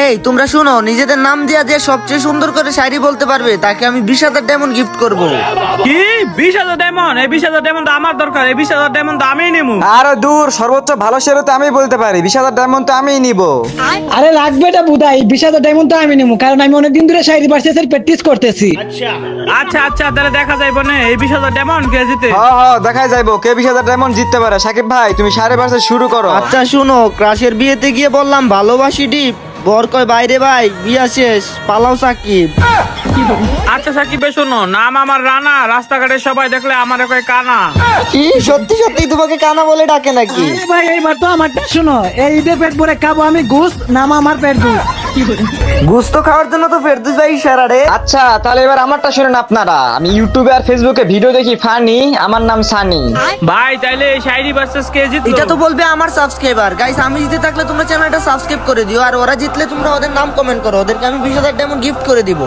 এই তোমরা শুনো, নিজেদের নাম দিয়া যে সবচেয়ে সুন্দর করে শায়রি বলতে পারবে তাকে আমি 20,000 ডায়মন্ড গিফট করব। কি 20,000 ডায়মন্ড? এই 20,000 ডায়মন্ড আমার দরকার, এই 20,000 ডায়মন্ড আমিই নেবো। আরে দূর, সর্বোচ্চ ভালো শেয়ার তো আমি বলতে পারি, 20,000 ডায়মন্ড তো আমিই নিব। আরে লাগবে এটা বুধাই, 20,000 ডায়মন্ড তো আমি নেবো, কারণ আমি অনেকদিন ধরে শায়রি ভার্সেসের প্র্যাকটিস করতেছি। আচ্ছা আচ্ছা, তাহলে দেখা যাইব না এই 20,000 ডায়মন্ড কে জিতে। দেখাই যাইবো কে 20,000 ডায়মন্ড জিততে পারে। সাকিব ভাই তুমি সাড়ে পাঁচে শুরু করো। আচ্ছা শুনো, ক্রাশের বিয়েতে গিয়ে বললাম ভালোবাসি ডিপ, বর কয় বাইরে ভাই বিয়া শেষ, পালাও সাকিব। আচ্ছা সাকিব শোনো, নাম আমার রানা, রাস্তাঘাটে সবাই দেখলে আমার কয় কানা। কি সত্যি সত্যি তোমাকে কানা বলে ডাকে নাকি? আরে ভাই এইবার তো আমারটা শুনো, এই ঈদে পেট ভরে খাবো আমি ঘুষ, নাম আমার পেট ঘুষ। গুস্ত খাওয়ার জন্য তো ফেরদৌস ভাই ইশারা রে। আচ্ছা তাহলে এবার আমারটা শুনেন আপনারা। আমি ইউটিউবে আর ফেসবুকে ভিডিও দেখি ফানি, আমার নাম সানি। ভাই তাইলে এই শায়রি ভার্সেস কে জিতলো? এটা তো বলবে আমার সাবস্ক্রাইবার। গাইস আমি জিতে থাকলে তোমরা চ্যানেলটা সাবস্ক্রাইব করে দিও, আর ওরা জিতলে তোমরা ওদের নাম কমেন্ট করো, ওদেরকে আমি 20,000 ডায়মন্ড গিফট করে দিব।